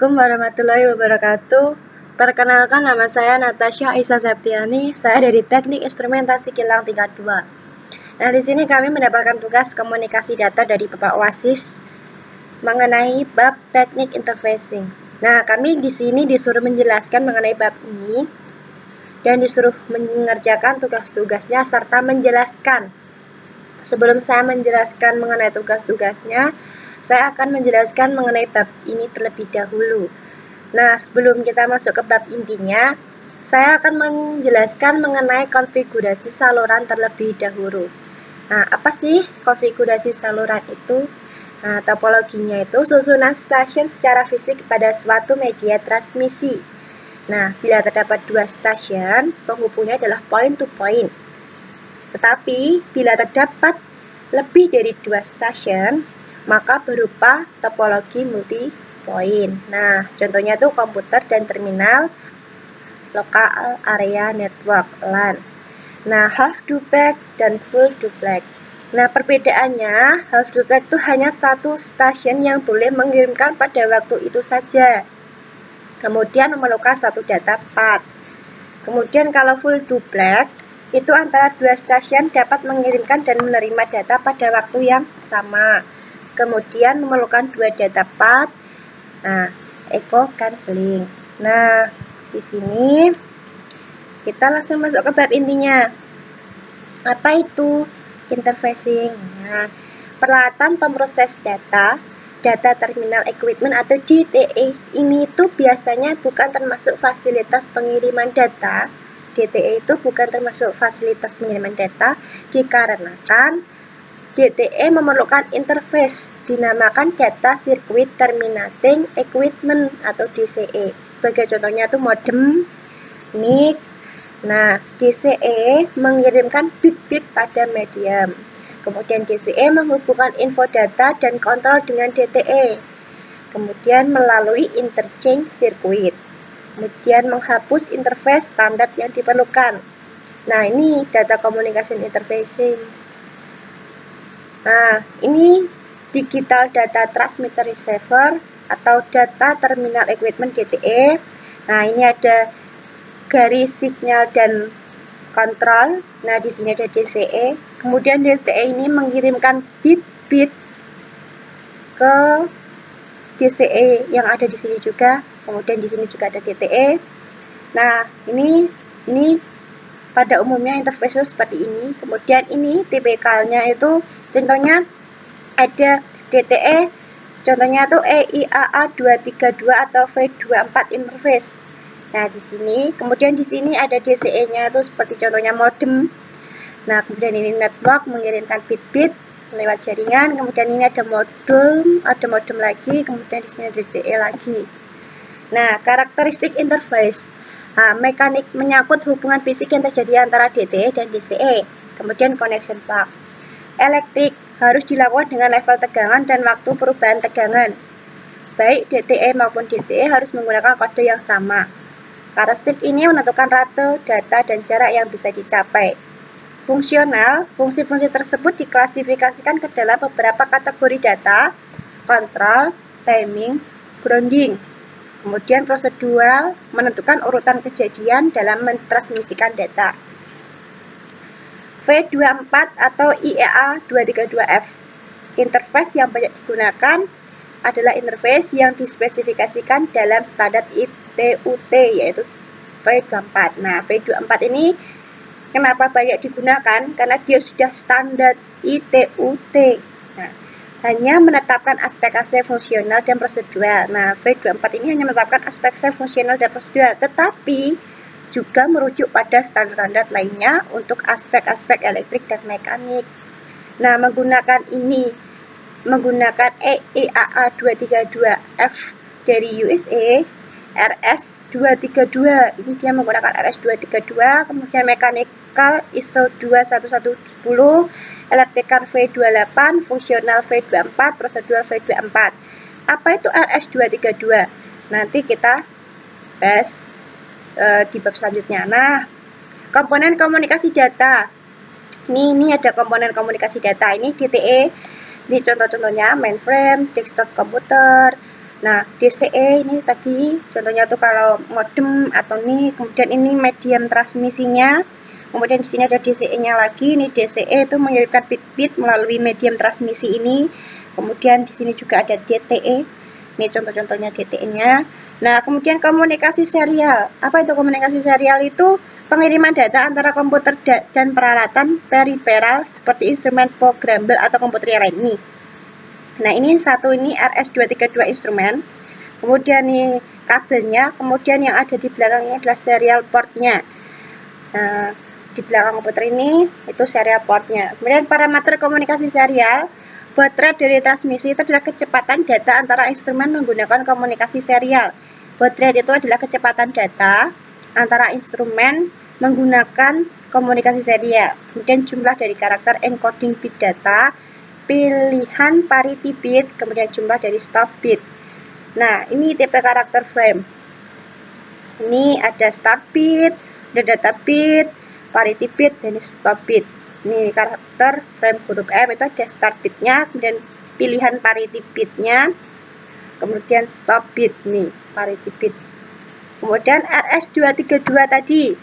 Assalamualaikum warahmatullahi wabarakatuh. Perkenalkan, nama saya Natasha Isa Septiani. Saya dari Teknik Instrumentasi Kilang tingkat 2. Nah, di sini kami mendapatkan tugas komunikasi data dari Bapak Wasis mengenai bab teknik interfacing. Nah, kami di sini disuruh menjelaskan mengenai bab ini dan disuruh mengerjakan tugas-tugasnya serta menjelaskan. Sebelum saya menjelaskan mengenai tugas-tugasnya, saya akan menjelaskan mengenai bab ini terlebih dahulu. Nah, sebelum kita masuk ke bab intinya, saya akan menjelaskan mengenai konfigurasi saluran terlebih dahulu. Nah, apa sih konfigurasi saluran itu? Nah, topologinya itu susunan stasiun secara fisik pada suatu media transmisi. Nah, bila terdapat dua stasiun, penghubungnya adalah point to point. Tetapi, bila terdapat lebih dari dua stasiun, maka berupa topologi multi-point. Nah, contohnya itu komputer dan terminal local area network LAN. Nah, half duplex dan full duplex. Nah, perbedaannya, half duplex itu hanya satu stasiun yang boleh mengirimkan pada waktu itu saja. Kemudian memerlukan satu data path. Kemudian kalau full duplex, itu antara dua stasiun dapat mengirimkan dan menerima data pada waktu yang sama. Kemudian memerlukan dua data path. Nah, echo cancelling. Nah, di sini kita langsung masuk ke bab intinya. Apa itu interfacing? Nah, peralatan pemroses data terminal equipment atau DTE ini itu biasanya bukan termasuk fasilitas pengiriman data. DTE itu bukan termasuk fasilitas pengiriman data dikarenakan DTE memerlukan interface dinamakan Data Circuit Terminating Equipment atau DCE. Sebagai contohnya itu modem, NIC. Nah, DCE mengirimkan bit-bit pada medium. Kemudian DCE menghubungkan info data dan kontrol dengan DTE. Kemudian melalui interchange circuit. Kemudian menghapus interface standar yang diperlukan. Nah, ini data communication interfacing. Nah, ini digital data transmitter receiver atau data terminal equipment DTE. Nah, ini ada garis signal dan kontrol. Nah, di sini ada DCE. Kemudian DCE ini mengirimkan bit-bit ke DCE yang ada di sini juga. Kemudian di sini juga ada DTE. Nah, ini pada umumnya interface seperti ini. Kemudian ini tipikalnya itu contohnya ada DTE, contohnya itu EIAA232 atau V24 interface. Nah, di sini, kemudian di sini ada DCE-nya itu seperti contohnya modem. Nah, kemudian ini network mengirimkan bit-bit lewat jaringan. Kemudian ini ada modem lagi. Kemudian di sini ada DCE lagi. Nah, karakteristik interface. Nah, mekanik menyangkut hubungan fisik yang terjadi antara DTE dan DCE. Kemudian connection plug. Elektrik harus dilakukan dengan level tegangan dan waktu perubahan tegangan. Baik DTE maupun DCE harus menggunakan kode yang sama. Karakteristik ini menentukan rate, data, dan jarak yang bisa dicapai. Fungsional, fungsi-fungsi tersebut diklasifikasikan ke dalam beberapa kategori data, kontrol, timing, grounding. Kemudian prosedural menentukan urutan kejadian dalam mentransmisikan data. V24 atau IEA232F. Interface yang banyak digunakan adalah interface yang dispesifikasikan dalam standar ITUT yaitu V24. Nah, V24 ini kenapa banyak digunakan? Karena dia sudah standar ITUT. Nah, hanya menetapkan aspek-aspek fungsional dan prosedural. Nah, V24 ini hanya menetapkan aspek-aspek fungsional dan prosedural, tetapi juga merujuk pada standar-standar lainnya untuk aspek-aspek elektrik dan mekanik. Nah, menggunakan EIAA232F dari USA, RS232. Ini dia menggunakan RS232, kemudian mechanical ISO 21110, electrical V28, fungsional V24, prosedural V24. Apa itu RS232? Nanti kita bahas di bab selanjutnya. Nah, komponen komunikasi data. Ini ada komponen komunikasi data. Ini DTE. Ini contoh-contohnya mainframe, desktop komputer, Nah, DCE ini tadi contohnya tuh kalau modem atau nih, kemudian ini medium transmisinya. Kemudian di sini ada DCE-nya lagi. Ini DCE itu mengirimkan bit-bit melalui medium transmisi ini. Kemudian di sini juga ada DTE. Ini contoh-contohnya DTE-nya. Nah, kemudian komunikasi serial. Apa itu komunikasi serial? Itu pengiriman data antara komputer dan peralatan periferal seperti instrumen programmable atau komputer yang lain nih. Nah, ini satu ini RS232 instrumen. Kemudian nih kabelnya, kemudian yang ada di belakang ini adalah serial portnya. Nah, di belakang komputer ini itu serial portnya. Kemudian parameter komunikasi serial, baud rate dari transmisi itu adalah kecepatan data antara instrumen menggunakan komunikasi serial. Baud rate itu adalah kecepatan data antara instrumen menggunakan komunikasi serial. Kemudian jumlah dari karakter encoding bit data, pilihan parity bit, kemudian jumlah dari stop bit. Nah, ini tipe karakter frame. Ini ada start bit, ada data bit, parity bit, dan stop bit. Ini karakter frame huruf M itu ada start bitnya, kemudian pilihan parity bitnya, kemudian stop bit nih parity bit. Kemudian RS232 tadi.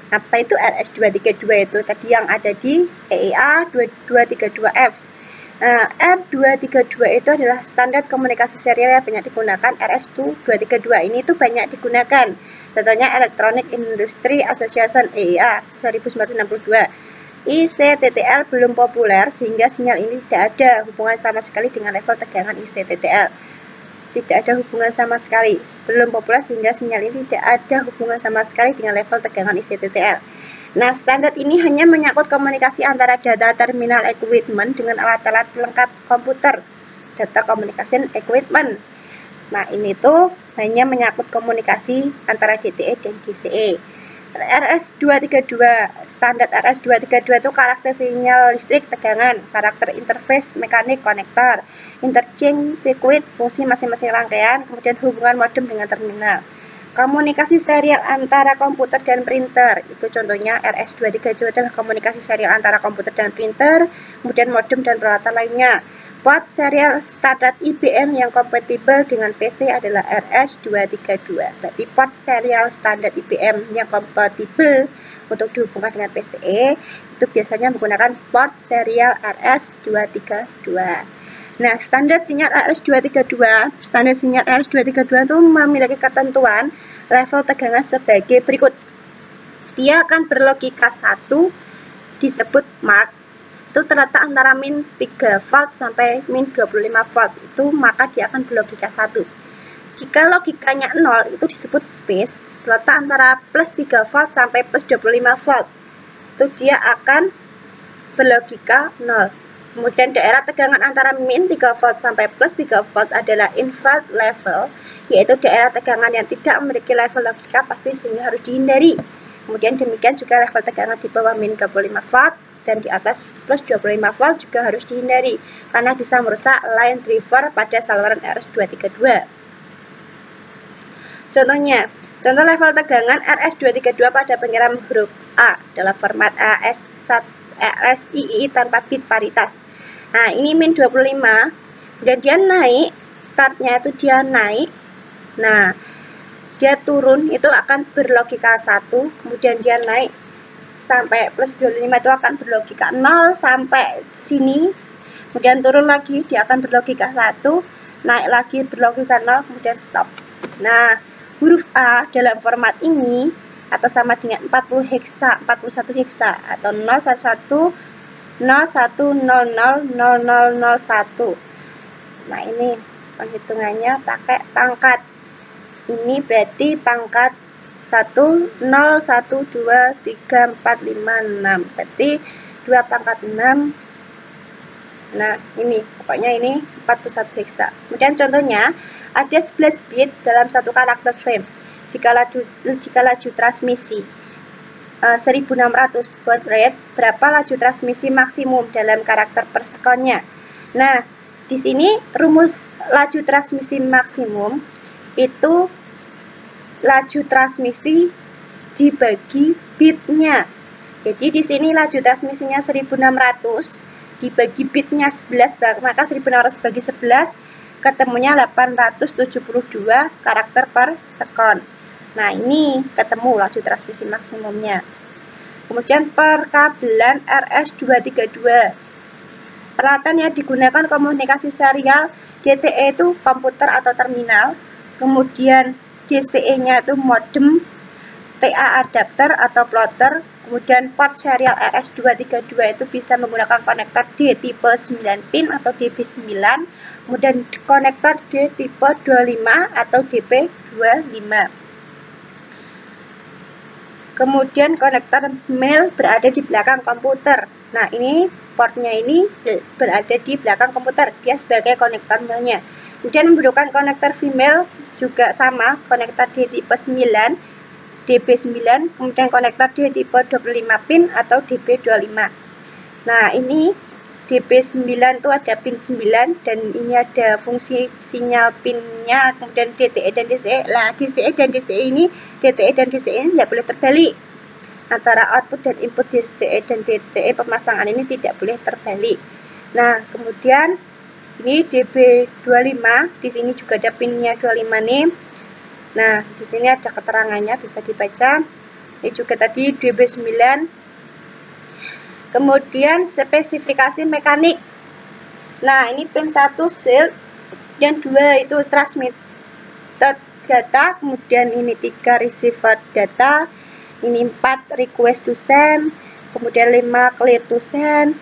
Apa itu RS232 itu? Tadi yang ada di EEA 2232F. Nah, R232 itu adalah standar komunikasi serial yang banyak digunakan. RS232 ini itu banyak digunakan. Contohnya Electronic Industry Association EIA 1962. ICTTL belum populer sehingga sinyal ini tidak ada hubungan sama sekali dengan level tegangan ICTTL. Tidak ada hubungan sama sekali. Belum populer sehingga sinyal ini tidak ada hubungan sama sekali dengan level tegangan ICTTL. Nah, standar ini hanya menyangkut komunikasi antara data terminal equipment dengan alat-alat pelengkap komputer. Data communication equipment. Nah, ini tuh hanya menyangkut komunikasi antara DTE dan DCE. RS232, standar RS232 itu karakter sinyal listrik tegangan, karakter interface mekanik konektor, interchange circuit, fungsi masing-masing rangkaian, kemudian hubungan modem dengan terminal. Komunikasi serial antara komputer dan printer, itu contohnya RS232 adalah komunikasi serial antara komputer dan printer, kemudian modem dan peralatan lainnya. Port serial standar IBM yang kompatibel dengan PC adalah RS232. Berarti port serial standar IBM yang kompatibel untuk dihubungkan dengan PCE itu biasanya menggunakan port serial RS232. Nah, standar sinyal RS232 itu memiliki ketentuan level tegangan sebagai berikut. Dia akan berlogika 1 disebut mark, itu terletak antara min 3 volt sampai min 25 volt, itu maka dia akan berlogika 1. Jika logikanya 0 itu disebut space, terletak antara plus 3 volt sampai plus 25 volt, itu dia akan berlogika 0. Kemudian daerah tegangan antara min 3 volt sampai plus 3 volt adalah invalid level, yaitu daerah tegangan yang tidak memiliki level logika pasti sehingga harus dihindari. Kemudian demikian juga level tegangan di bawah min 25 volt dan di atas plus 25 volt juga harus dihindari karena bisa merusak line driver pada saluran RS232. Contohnya, contoh level tegangan RS232 pada pengiram huruf A dalam format RSII tanpa bit paritas. Nah, ini min 25, dan dia naik, startnya itu dia naik. Nah, dia turun itu akan berlogika 1, kemudian dia naik sampai plus 25 itu akan berlogika 0 sampai sini. Kemudian turun lagi, dia akan berlogika 1, naik lagi berlogika 0, kemudian stop. Nah, huruf A dalam format ini atau sama dengan 41 heksa atau 01000001. Nah, ini penghitungannya pakai pangkat. Ini berarti pangkat 1 0 1 2 3 4 5 6. Berarti 2 pangkat 6. Nah, ini pokoknya ini 41 heksa. Kemudian contohnya ada 11 bit dalam satu karakter frame. Jika laju transmisi 1600 baud rate, berapa laju transmisi maksimum dalam karakter per sekonnya? Nah, di sini rumus laju transmisi maksimum itu laju transmisi dibagi bitnya. Jadi di sini laju transmisinya 1600 dibagi bitnya 11, maka 1600 bagi 11 ketemunya 872 karakter per second. Nah, ini ketemu laju transmisi maksimumnya. Kemudian perkabelan RS232. Peralatan yang digunakan komunikasi serial DTE itu komputer atau terminal. Kemudian DCE-nya itu modem, TA adapter atau plotter. Kemudian port serial RS232 itu bisa menggunakan konektor D tipe 9 pin atau DP9. Kemudian konektor D tipe 25 atau DP25. Kemudian konektor male berada di belakang komputer. Nah, ini portnya ini berada di belakang komputer. Dia sebagai konektor male-nya. Kemudian membutuhkan konektor female juga sama, konektor D tipe 9, DB9, kemudian konektor D tipe 25 pin atau DB25. Nah, ini DB9 itu ada pin 9 dan ini ada fungsi sinyal pinnya, kemudian DTE dan DCE. Nah, DCE dan DCE ini, DTE dan DCE ini tidak boleh terbalik. Antara output dan input DCE dan DTE pemasangan ini tidak boleh terbalik. Nah, kemudian ini DB25, di sini juga ada pinnya 25 nih. Nah, di sini ada keterangannya, bisa dibaca. Ini juga tadi DB9. Kemudian spesifikasi mekanik. Nah, ini pin 1 shield dan 2 itu transmitted data, kemudian ini 3 receiver data, ini 4 request to send, kemudian 5 clear to send,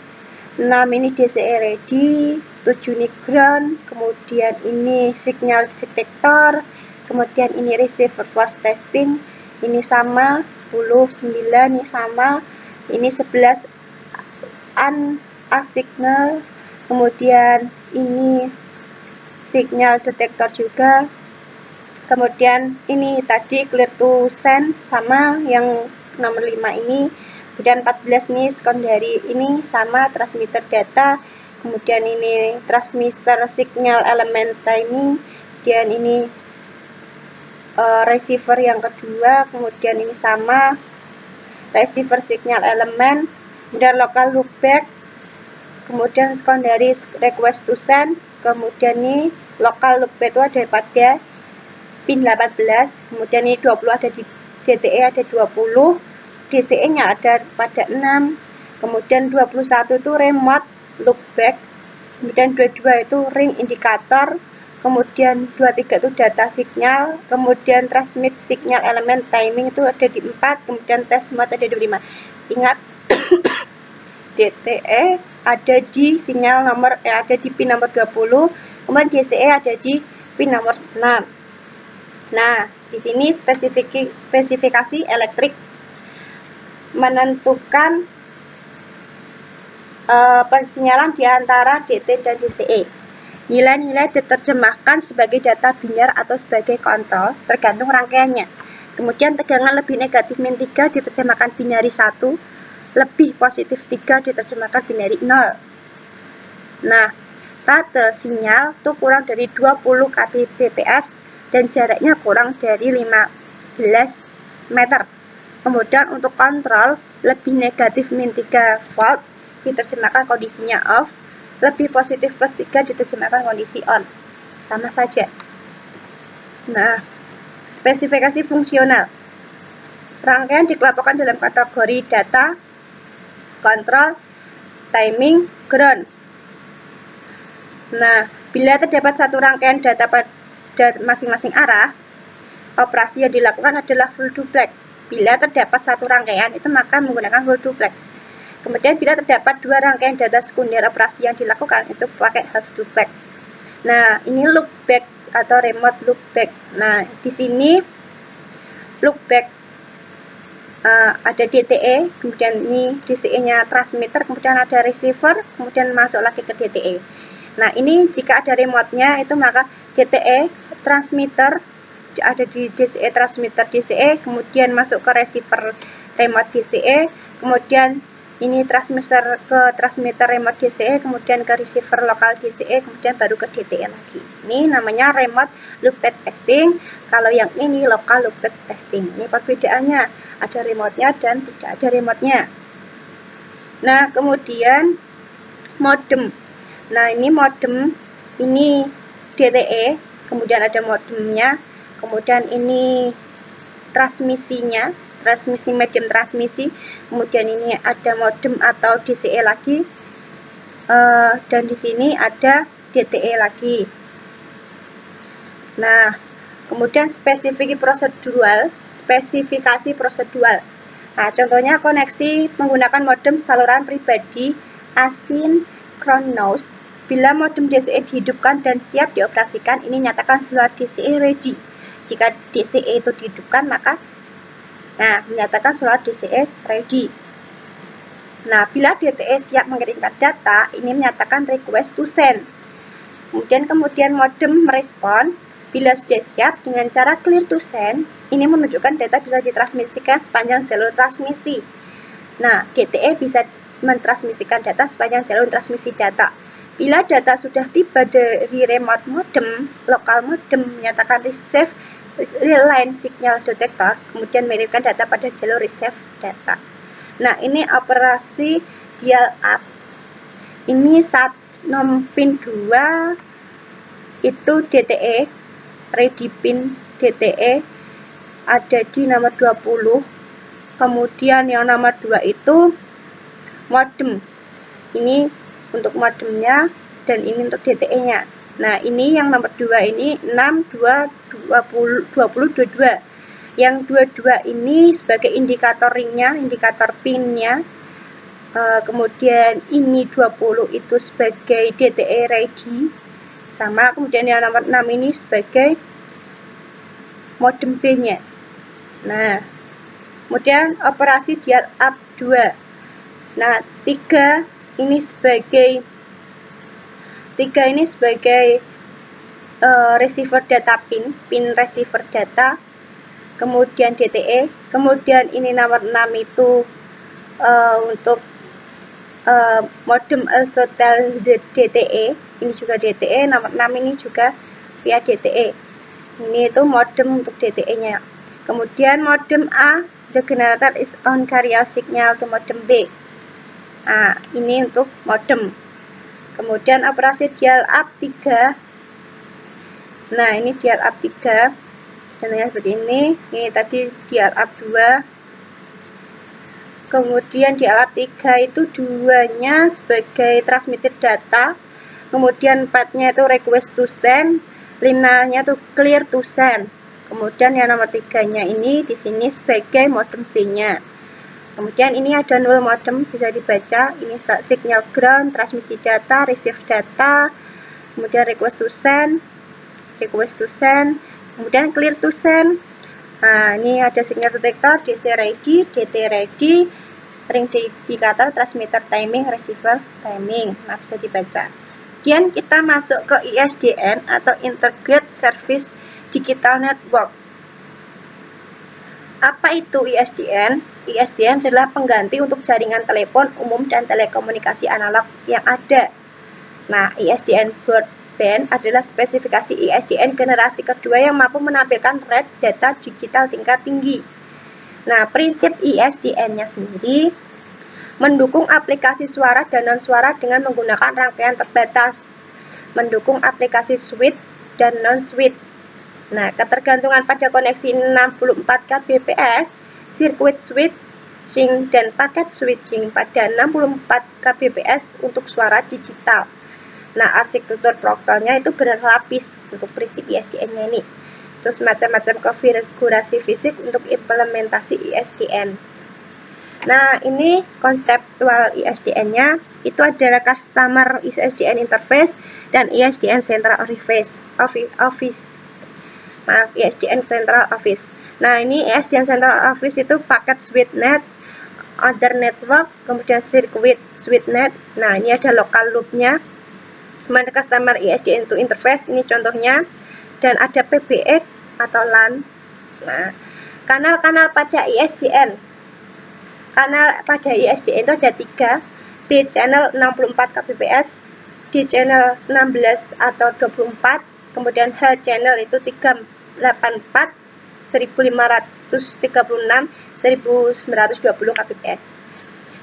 6 ini DCE ready, 7 ini ground, kemudian ini signal detector, kemudian ini receiver force testing, ini sama, 10, 9 ini sama, ini 11 signal, kemudian ini signal detector juga, kemudian ini tadi clear to send sama yang nomor 5 ini, kemudian 14 ini secondary ini sama transmitter data, kemudian ini transmitter signal element timing, dan ini receiver yang kedua, kemudian ini sama receiver signal element, kemudian local loopback, kemudian secondary request to send, kemudian ini local loopback itu ada pada pin 18, kemudian ini 20 ada di DTE ada 20, DCE nya ada pada 6, kemudian 21 itu remote loopback, kemudian 22 itu ring indikator, kemudian 23 itu data signal, kemudian transmit signal element timing itu ada di 4, kemudian test mode ada di 5. Ingat DTE ada di sinyal nomor ada di pin nomor 20, kemudian DCE ada di pin nomor 6. Nah, di sini spesifikasi elektrik menentukan persinyalan di antara DT dan DCE. Nilai-nilai diterjemahkan sebagai data binar atau sebagai kontrol tergantung rangkaiannya. Kemudian tegangan lebih negatif min 3 diterjemahkan binari 1, lebih positif 3 diterjemahkan binari 0. Nah, rate sinyal itu kurang dari 20 kbps dan jaraknya kurang dari 15 meter. Kemudian untuk kontrol lebih negatif min 3 volt diterjemahkan kondisinya off, lebih positif plus 3 diterjemahkan kondisi on. Sama saja. Nah, spesifikasi fungsional. Rangkaian dikelompokkan dalam kategori data, kontrol, timing, ground. Nah, bila terdapat satu rangkaian data pada masing-masing arah, operasi yang dilakukan adalah full duplex. Bila terdapat satu rangkaian, itu maka menggunakan full duplex. Kemudian bila terdapat dua rangkaian data sekunder, operasi yang dilakukan itu pakai half duplex. Nah, ini loopback atau remote loopback. Nah, di sini loopback ada DTE, kemudian ini DCE-nya transmitter, kemudian ada receiver, kemudian masuk lagi ke DTE. Nah, ini jika ada remote-nya itu maka DTE transmitter ada di DCE transmitter DCE, kemudian masuk ke receiver remote DCE, kemudian ini transmitter ke transmitter remote DCE, kemudian ke receiver lokal DCE, kemudian baru ke DTE lagi. Ini namanya remote loopback testing. Kalau yang ini local loopback testing. Ini perbedaannya, ada remote-nya dan tidak ada remote-nya. Nah, kemudian modem. Nah, ini modem ini DTE, kemudian ada modemnya, kemudian ini transmisinya, transmisi medium transmisi, kemudian ini ada modem atau DCE lagi, dan di sini ada DTE lagi. Nah, kemudian spesifikasi prosedural. Nah, contohnya koneksi menggunakan modem saluran pribadi asinkronous. Bila modem DCE dihidupkan dan siap dioperasikan, ini nyatakan saluran DCE ready. Jika DCE itu dihidupkan, maka menyatakan saluran DCE ready. Nah, bila DTE siap mengirimkan data, ini menyatakan request to send. Kemudian modem merespon bila sudah siap dengan cara clear to send. Ini menunjukkan data bisa ditransmisikan sepanjang jalur transmisi. Nah, DTE bisa mentransmisikan data sepanjang jalur transmisi data. Bila data sudah tiba dari remote modem, lokal modem menyatakan receive line signal detector, kemudian mengirimkan data pada jalur receive data. Nah, ini operasi dial up. Ini pin 2 itu DTE, ready pin DTE ada di nomor 20. Kemudian yang nomor 2 itu modem. Ini untuk modemnya dan ini untuk DTE-nya. Nah, ini yang nomor 2 ini 622022. Yang 22 ini sebagai indikator ringnya, indikator pinnya. Kemudian ini 20 itu sebagai DTE ready. Sama, kemudian yang nomor 6 ini sebagai modem B-nya. Nah, kemudian operasi dial up 2. Nah, 3 ini sebagai receiver data pin receiver data, kemudian DTE, kemudian ini nomor 6 itu untuk modem also tel DTE, ini juga DTE, nomor 6 ini juga via DTE. Ini itu modem untuk DTE-nya. Kemudian modem A, the generator is on carrier signal to modem B. Nah, ini untuk modem. Kemudian operasi dial up 3. Nah, ini dial up 3. Contohnya seperti ini. Ini tadi dial up 2. Kemudian dial up 3 itu 2-nya sebagai transmitted data. Kemudian 4-nya itu request to send. 5-nya itu clear to send. Kemudian yang nomor 3-nya ini di sini sebagai modem B-nya. Kemudian ini ada 0 modem, bisa dibaca. Ini signal ground, transmisi data, receive data, kemudian request to send, kemudian clear to send. Nah, ini ada signal detector, DC ready, DT ready, ring indicator, transmitter timing, receiver timing. Nah, bisa dibaca. Kemudian kita masuk ke ISDN atau Integrated Service Digital Network. Apa itu ISDN? ISDN adalah pengganti untuk jaringan telepon umum dan telekomunikasi analog yang ada. Nah, ISDN broadband adalah spesifikasi ISDN generasi kedua yang mampu menampilkan rate data digital tingkat tinggi. Nah, prinsip ISDN-nya sendiri mendukung aplikasi suara dan non-suara dengan menggunakan rangkaian terbatas, mendukung aplikasi switch dan non-switch. Nah, ketergantungan pada koneksi 64 kbps, circuit switching dan paket switching pada 64 kbps untuk suara digital. Nah, arsitektur protokolnya itu berlapis untuk prinsip ISDN-nya ini. Terus macam-macam konfigurasi fisik untuk implementasi ISDN. Nah, ini konseptual ISDN-nya itu adalah Customer ISDN Interface dan ISDN Central ISDN Central Office. Nah, ini ISDN Central Office itu paket SweetNet, Other Network, kemudian Circuit SweetNet. Nah, ini ada local loop-nya. Kemudian Customer ISDN itu interface, ini contohnya. Dan ada PBX atau LAN. Nah, kanal-kanal pada ISDN. Kanal pada ISDN itu ada 3. B channel 64 kbps, D channel 16 atau 24, kemudian H channel itu 384, 1536, 1920 kbps.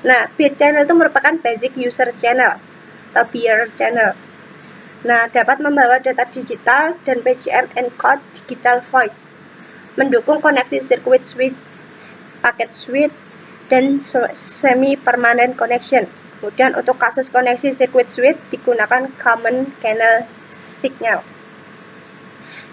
Nah, B channel itu merupakan basic user channel atau bearer channel. Nah, dapat membawa data digital dan PGM encode digital voice, mendukung koneksi circuit switch, packet switch, dan semi-permanent connection. Kemudian untuk kasus koneksi circuit switch digunakan common channel signal.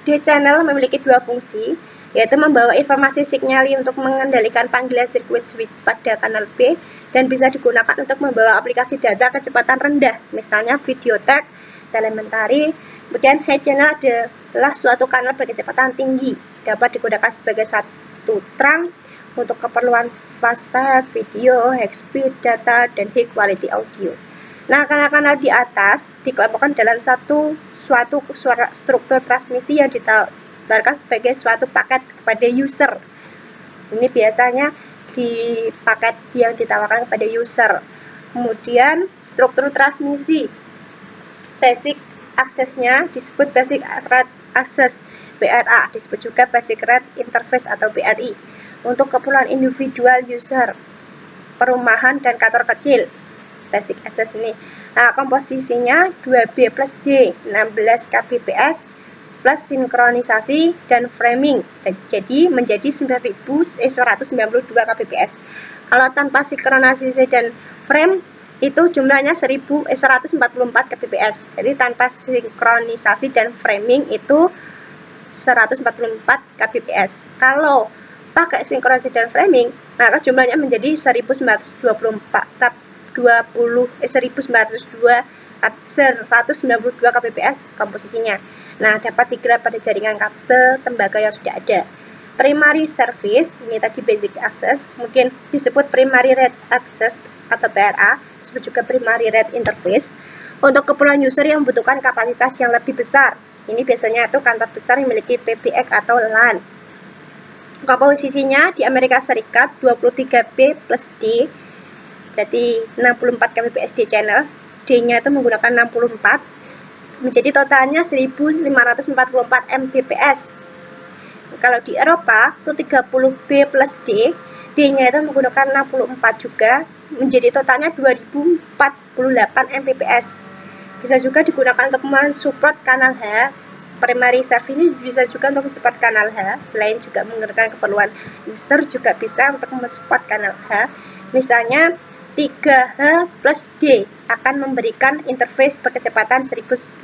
D-channel memiliki dua fungsi, yaitu membawa informasi signal untuk mengendalikan panggilan circuit switch pada kanal B, dan bisa digunakan untuk membawa aplikasi data kecepatan rendah, misalnya video tag, telemetri. Kemudian high channel adalah suatu kanal berkecepatan tinggi, dapat digunakan sebagai satu trunk untuk keperluan fastback, video, high speed data, dan high quality audio. Nah, kanal-kanal di atas dikelompokkan dalam suatu struktur transmisi yang ditawarkan sebagai suatu paket kepada user. Ini biasanya di paket yang ditawarkan kepada user. Kemudian struktur transmisi basic access-nya disebut basic rate access BRA, disebut juga basic rate interface atau BRI. Untuk keperluan individual user, perumahan dan kantor kecil, basic access ini. Nah, komposisinya 2B plus D, 16 kbps plus sinkronisasi dan framing. Jadi menjadi 192 kbps. Kalau tanpa sinkronisasi dan frame itu jumlahnya 144 kbps. Jadi tanpa sinkronisasi dan framing itu 144 kbps. Kalau pakai sinkronisasi dan framing, maka jumlahnya menjadi 192 kbps komposisinya. Nah, dapat digelar pada jaringan kabel tembaga yang sudah ada. Primary service, ini tadi basic access, mungkin disebut primary rate access atau PRA, disebut juga primary rate interface. Untuk keperluan user yang membutuhkan kapasitas yang lebih besar, ini biasanya itu kantor besar yang memiliki PBX atau LAN. Komposisinya di Amerika Serikat 23B plus D, berarti 64 kbps D channel, D-nya itu menggunakan 64, menjadi totalnya 1544 Mbps. Kalau di Eropa itu 30B plus D, D-nya itu menggunakan 64 juga, menjadi totalnya 2048 Mbps. Bisa juga digunakan untuk mensupport kanal H. Primary service ini bisa juga untuk mensupport kanal H, selain juga menggunakan keperluan user juga bisa untuk mensupport kanal H. Misalnya 3H plus D akan memberikan interface berkecepatan 1544.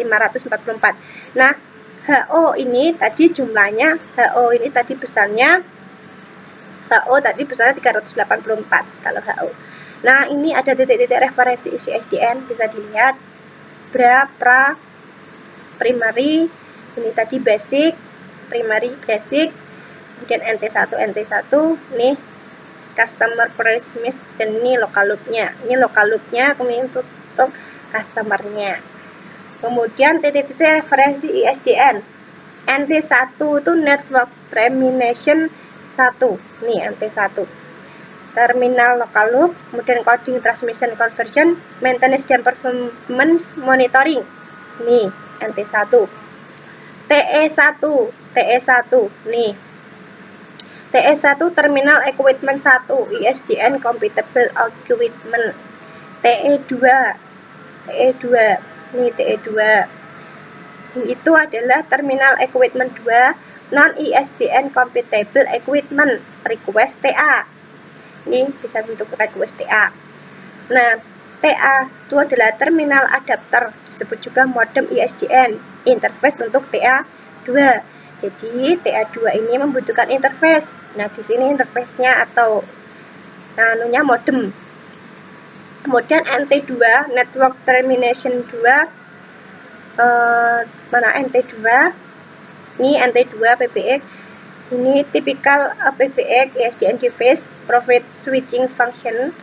Nah, HO ini tadi jumlahnya, HO ini tadi besarnya 384 kalau HO. Nah, ini ada titik-titik referensi isi SDN, bisa dilihat pra, primary, ini tadi basic, primary, basic, kemudian NT1, nih customer premise, dan ini local loop-nya. Ini local loop-nya kemudian untuk customer-nya. Kemudian titik-titik referensi ISDN. NT1 itu network termination 1. Nih NT1. Terminal local loop, kemudian coding transmission conversion, maintenance dan performance monitoring. Nih NT1. TE1, nih TE1 Terminal Equipment 1, ISDN Compatible Equipment. TE2, nih TE2 itu adalah Terminal Equipment 2 Non ISDN Compatible Equipment, request TA. Ini bisa bentuk request TA. Nah, TA itu adalah Terminal Adapter, disebut juga modem ISDN, interface untuk TA2. Jadi TA2 ini membutuhkan interface. Nah, di sini interface-nya atau modem. Kemudian NT2, Network Termination 2. Mana NT2? Ini NT2 PBX. Ini typical PBX ISDN device, provide switching function.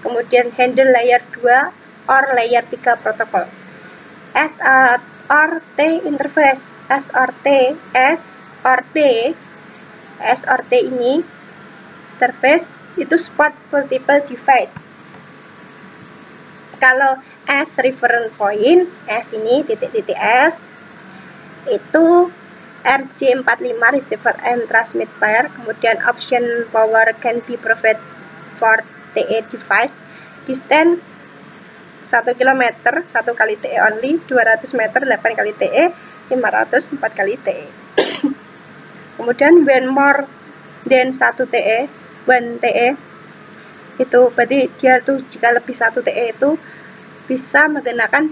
Kemudian handle layer 2 or layer 3 protocol. SRT interface, SRT ini interface itu support multiple device. Kalau S reference point, S ini titik-titik S itu RJ45 receiver and transmit pair. Kemudian option power can be provided for TE device. Distance 1 km 1 kali TE only, 200 meter 8 kali TE, 500 4 kali TE. Kemudian when more than 1 TE, 1 TE itu berarti dia tuh jika lebih 1 TE itu bisa menggunakan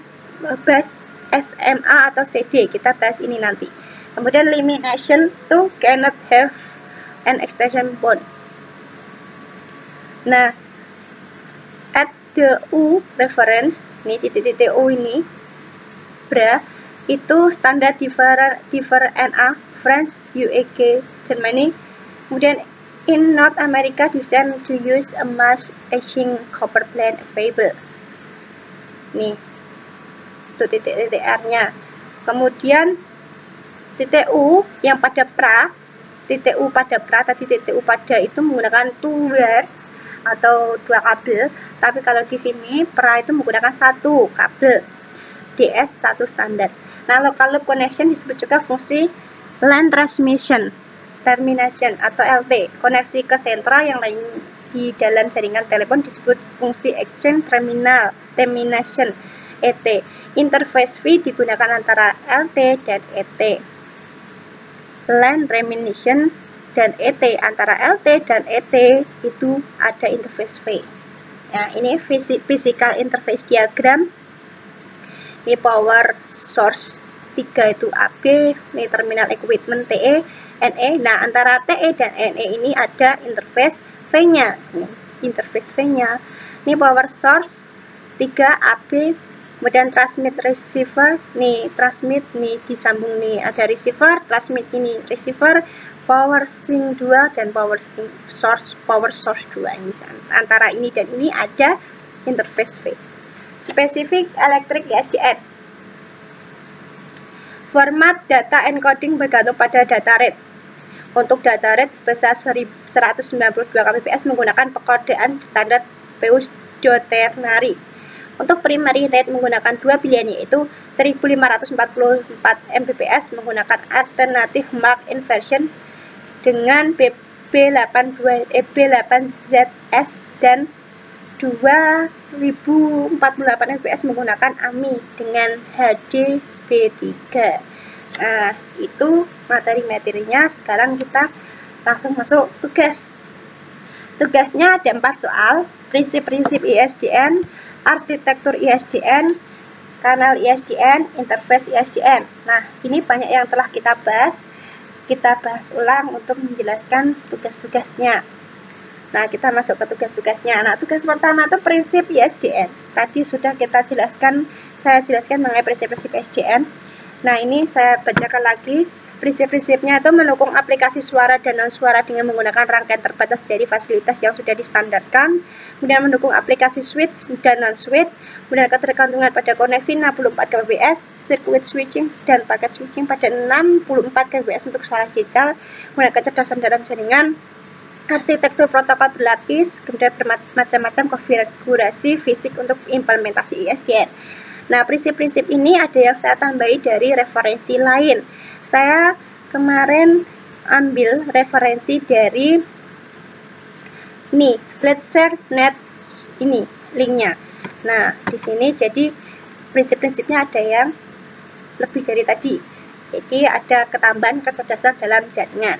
bus SMA atau CD. Kita bahas ini nanti. Kemudian limitation to cannot have an extension bond. Nah, at the U reference, ini titik-titik U ini, bra, itu standar differ NA, France, UK, Germany. Kemudian in North America design to use a mass etching copper plate available. Nih, itu titik-titik R-nya. Kemudian titik U yang pada pra, titik U pada pra, tadi titik U pada itu menggunakan 2 wires atau 2 kabel, tapi kalau di sini pra itu menggunakan 1 kabel DS1 standar. Nah, local loop connection disebut juga fungsi line transmission termination atau LT. Koneksi ke sentral yang lain di dalam jaringan telepon disebut fungsi exchange termination ET. Interface fee digunakan antara LT dan ET. Line termination dan ET, antara LT dan ET itu ada interface fee. Nah, ini physical interface diagram. Ini power source 3 itu AB, ini terminal equipment TE, NE. Nah, antara TE dan NE ini ada interface V-nya. Interface V-nya. Ini power source 3 AB, kemudian transmit receiver. Nih, transmit nih disambung nih ada receiver, transmit ini receiver, power sink 2 dan power source 2. Ini antara ini dan ini ada interface V. Specific Electric ISDN. Format data encoding bergantung pada data rate. Untuk data rate sebesar 192 kbps menggunakan pekodaan standar Peus-Dotternary. Untuk primary rate menggunakan 2 pilihan, yaitu 1544 Mbps menggunakan alternatif Mark inversion dengan B8ZS dan 2048 Mbps menggunakan AMI dengan HDB3. Nah, itu materi-materinya. Sekarang kita langsung masuk tugas. Tugasnya ada 4 soal. Prinsip-prinsip ISDN, arsitektur ISDN, kanal ISDN, interface ISDN. Nah, ini banyak yang telah kita bahas. Kita bahas ulang untuk menjelaskan tugas-tugasnya. Nah, kita masuk ke tugas-tugasnya. Nah, tugas pertama itu prinsip ISDN. Tadi sudah kita jelaskan, saya jelaskan mengenai prinsip-prinsip ISDN. Nah, ini saya bacakan lagi. Prinsip-prinsipnya itu mendukung aplikasi suara dan non-suara dengan menggunakan rangkaian terbatas dari fasilitas yang sudah distandarkan. Kemudian mendukung aplikasi switch dan non-switch. Kemudian ketergantungan pada koneksi 64 kbps, circuit switching dan paket switching pada 64 kbps untuk suara digital. Kemudian kecerdasan dalam jaringan, arsitektur protokol berlapis, kemudian bermacam-macam konfigurasi fisik untuk implementasi ISDN. Nah, prinsip-prinsip ini ada yang saya tambahi dari referensi lain. Saya kemarin ambil referensi dari SlideShareNet ini linknya. Nah, di sini jadi prinsip-prinsipnya ada yang lebih dari tadi. Jadi ada ketambahan kecerdasan dalam jaringan.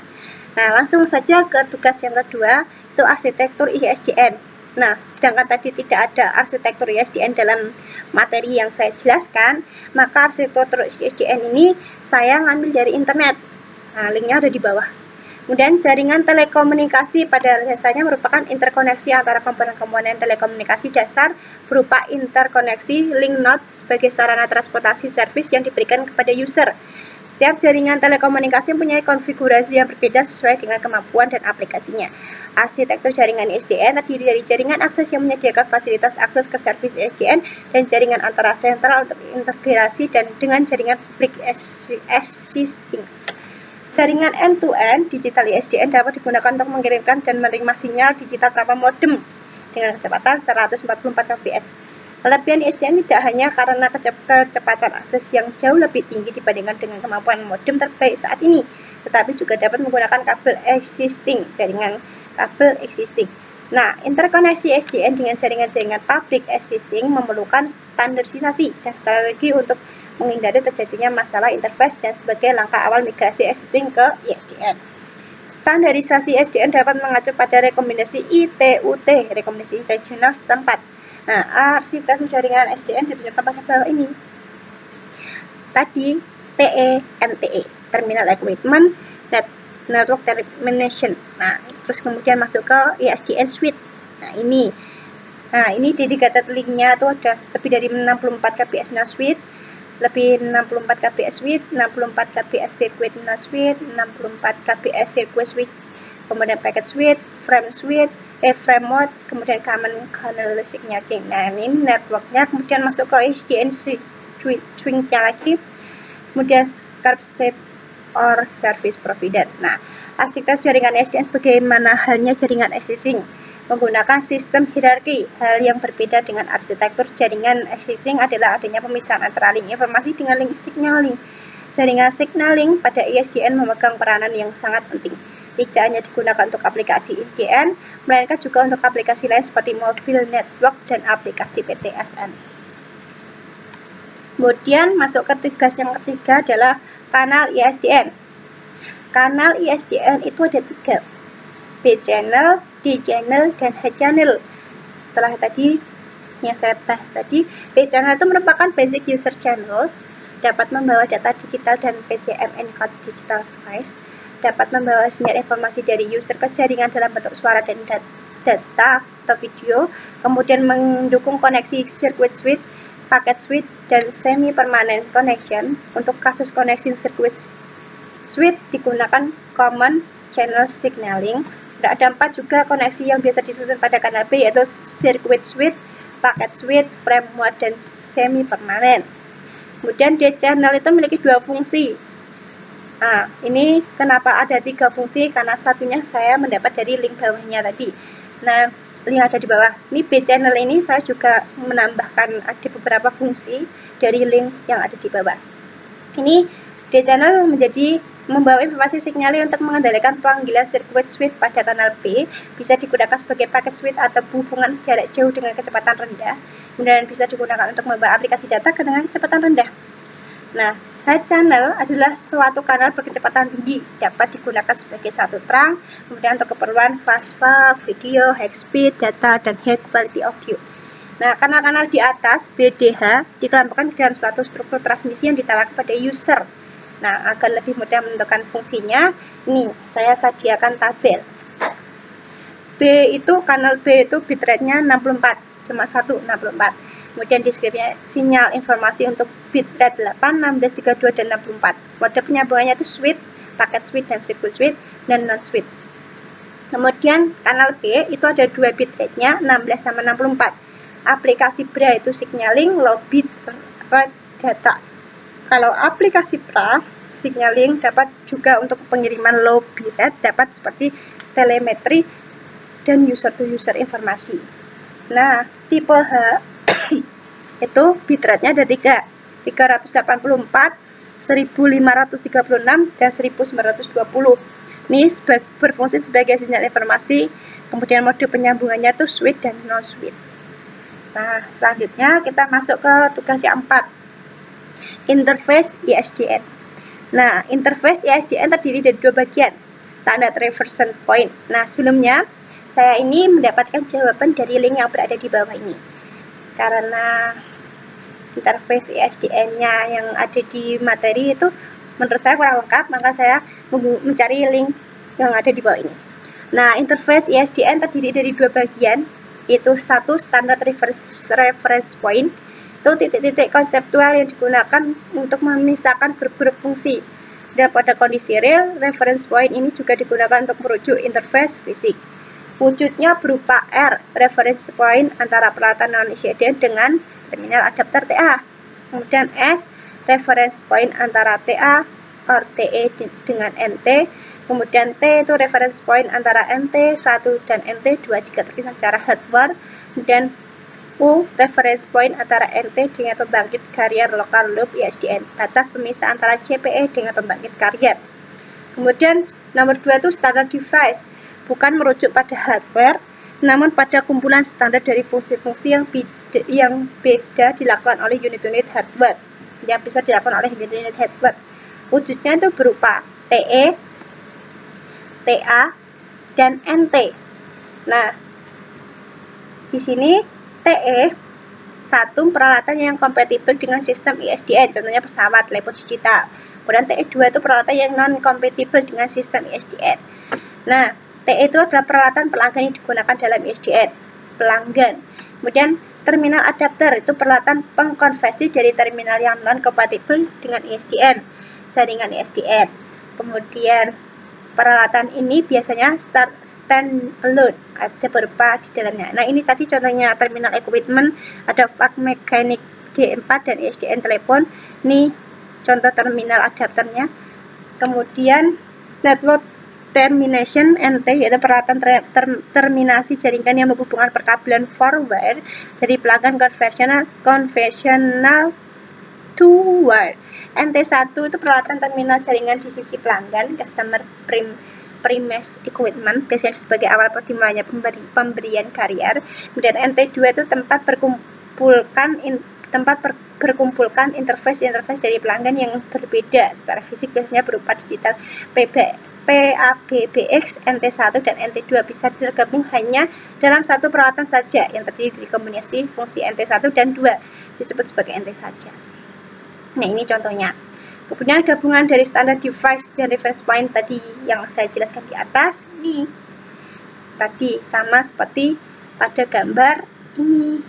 Nah, langsung saja ke tugas yang kedua, itu arsitektur ISDN. Nah, sedangkan tadi tidak ada arsitektur ISDN dalam materi yang saya jelaskan, maka arsitektur ISDN ini saya ngambil dari internet. Nah, linknya ada di bawah. Kemudian jaringan telekomunikasi pada dasarnya merupakan interkoneksi antara komponen-komponen telekomunikasi dasar berupa interkoneksi link node sebagai sarana transportasi service yang diberikan kepada user. Setiap jaringan telekomunikasi mempunyai konfigurasi yang berbeda sesuai dengan kemampuan dan aplikasinya. Arsitektur jaringan ISDN terdiri dari jaringan akses yang menyediakan fasilitas akses ke servis ISDN dan jaringan antara sentral untuk integrasi dan dengan jaringan publik existing. Jaringan end-to-end digital ISDN dapat digunakan untuk mengirimkan dan menerima sinyal digital tanpa modem dengan kecepatan 144 kbps. Kelebihan ISDN tidak hanya karena kecepatan akses yang jauh lebih tinggi dibandingkan dengan kemampuan modem terbaik saat ini, tetapi juga dapat menggunakan kabel existing, jaringan kabel existing. Nah, interkoneksi ISDN dengan jaringan-jaringan public existing memerlukan standarisasi dan strategi untuk menghindari terjadinya masalah interface dan sebagai langkah awal migrasi existing ke ISDN. Standarisasi ISDN dapat mengacu pada rekomendasi ITUT, rekomendasi regional setempat. Nah, arsitektur jaringan ISDN ditunjukkan pada bawah ini. Tadi TE, Terminal Equipment Network Termination. Nah, terus kemudian masuk ke ISDN Suite. Nah, ini dedicated link-nya tuh ada lebih dari 64 kbps Suite, lebih 64 kbps Suite, 64 kbps Circuit Suite, 64 kbps Circuit Suite, kemudian Packet Suite, Frame Suite, Frame Mode, kemudian Common Channel Signature. Nah, ini networknya, kemudian masuk ke ISDN Swing-nya lagi, kemudian Set or Service Provider. Nah, arsitektur jaringan ISDN sebagaimana halnya jaringan existing menggunakan sistem hierarki. Hal yang berbeda dengan arsitektur jaringan existing adalah adanya pemisahan antara link informasi dengan link signaling. Jaringan signaling pada ISDN memegang peranan yang sangat penting. Tidak hanya digunakan untuk aplikasi ISDN, melainkan juga untuk aplikasi lain seperti mobile network dan aplikasi PTSN. Kemudian masuk ke tugas yang ketiga adalah kanal ISDN. Kanal ISDN itu ada 3, B channel, D channel, dan H channel. Setelah tadi yang saya bahas tadi, B channel itu merupakan basic user channel, dapat membawa data digital dan PCM encode digital voice, dapat membawa sinyal informasi dari user ke jaringan dalam bentuk suara dan data atau video, kemudian mendukung koneksi circuit switch, packet switch, dan semi-permanent connection. Untuk kasus koneksi circuit switch digunakan common channel signaling. Ada 4 juga koneksi yang biasa disusun pada kanal B, yaitu circuit switch, packet switch, frame mode, dan semi-permanent. Kemudian D channel itu memiliki 2 fungsi. Nah, ini kenapa ada 3 fungsi? Karena satunya saya mendapat dari link bawahnya tadi. Nah, link ada di bawah. Ini B channel ini saya juga menambahkan ada beberapa fungsi dari link yang ada di bawah. Ini D channel membawa informasi signaling untuk mengendalikan panggilan circuit switch pada kanal B, bisa digunakan sebagai packet switch atau hubungan jarak jauh dengan kecepatan rendah, kemudian bisa digunakan untuk membawa aplikasi data dengan kecepatan rendah. Nah, H channel adalah suatu kanal berkecepatan tinggi, dapat digunakan sebagai satu trunk, kemudian untuk keperluan fast-FAT, video, high speed, data, dan high quality audio. Nah, kanal-kanal di atas BDH dikelompokkan ke dalam suatu struktur transmisi yang ditawarkan pada user. Nah, agar lebih mudah menentukan fungsinya, ini saya sediakan tabel. Kanal B itu bitrate-nya 64, cuma 164. Kemudian deskripsinya sinyal informasi untuk bitrate 8, 16, 32, dan 64. Mode penyambungannya itu switch, packet switch, dan circuit switch, dan non-switch. Kemudian kanal B itu ada 2 bitrate-nya, 16 sama 64. Aplikasi BRA itu signaling, low bit rate data. Kalau aplikasi BRA, signaling dapat juga untuk pengiriman low bitrate, dapat seperti telemetri dan user-to-user informasi. Nah, tipe H itu bitrate-nya ada 3, 384, 1536, dan 1920. Ini berfungsi sebagai sinyal informasi, kemudian mode penyambungannya itu switch dan non-switch. Nah, selanjutnya kita masuk ke tugas yang 4. Interface ISDN. Nah, interface ISDN terdiri dari 2 bagian, standard reference point. Nah, sebelumnya saya ini mendapatkan jawaban dari link yang berada di bawah ini. Karena interface ISDN-nya yang ada di materi itu menurut saya kurang lengkap, maka saya mencari link yang ada di bawah ini. Nah, interface ISDN terdiri dari 2 bagian, yaitu satu standard reference point, itu titik-titik konseptual yang digunakan untuk memisahkan grup-grup fungsi. Dan pada kondisi real, reference point ini juga digunakan untuk merujuk interface fisik. Wujudnya berupa R, reference point antara peralatan non-ISDN dengan terminal adapter TA. Kemudian S, reference point antara TA or TE dengan NT. Kemudian T itu reference point antara NT1 dan NT2 jika terpisah secara hardware. Dan U, reference point antara NT dengan pembangkit carrier local loop ISDN, batas pemisah antara CPE dengan pembangkit carrier. Kemudian nomor 2 itu standard device, bukan merujuk pada hardware, namun pada kumpulan standar dari fungsi-fungsi yang beda dilakukan oleh unit-unit hardware, yang bisa dilakukan oleh unit-unit hardware. Wujudnya itu berupa TE, TA, dan NT. Nah, di sini TE satu peralatan yang kompatibel dengan sistem ISDN, contohnya pesawat, telepon digital. Kemudian TE2 itu peralatan yang non-kompatibel dengan sistem ISDN. Nah, TE itu adalah peralatan pelanggan yang digunakan dalam ISDN, pelanggan. Kemudian terminal adapter itu peralatan pengkonversi dari terminal yang non-kompatibel dengan ISDN, jaringan ISDN. Kemudian peralatan ini biasanya standalone, ada beberapa di dalamnya. Nah, ini tadi contohnya terminal equipment, ada VAC mekanik D4 dan ISDN telepon. Ini contoh terminal adapternya. Kemudian network termination NT, yaitu peralatan terminasi jaringan yang menghubungkan perkabelan forward dari pelanggan konvensional to wire. NT1 itu peralatan terminal jaringan di sisi pelanggan, customer premise equipment, biasanya sebagai awal dimulainya pemberian carrier. Kemudian NT2 itu tempat berkumpulkan interface dari pelanggan yang berbeda secara fisik, biasanya berupa digital PABX. NT1 dan NT2 bisa tergabung hanya dalam satu peralatan saja yang terdiri dari kombinasi fungsi NT1 dan 2 disebut sebagai NT saja. Nah, ini contohnya. Kemudian gabungan dari standar device dan reference point tadi yang saya jelaskan di atas, ini tadi sama seperti pada gambar ini.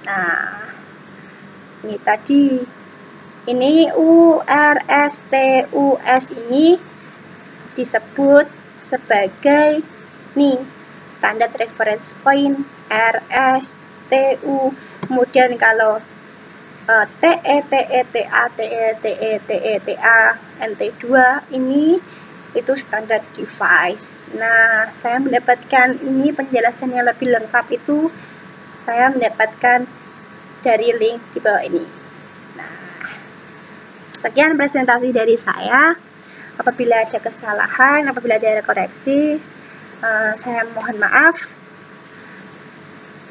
Nah, ini tadi, ini URSTUS ini disebut sebagai nih standar reference point RSTU. Kemudian kalau TE, TE, TA, TE, TE, TE, TA, NT2 ini itu standar device. Nah, saya mendapatkan ini penjelasan yang lebih lengkap itu saya mendapatkan dari link di bawah ini. Nah, sekian presentasi dari saya. Apabila ada kesalahan, apabila ada koreksi, saya mohon maaf.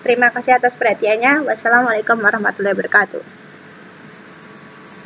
Terima kasih atas perhatiannya. Wassalamualaikum warahmatullahi wabarakatuh.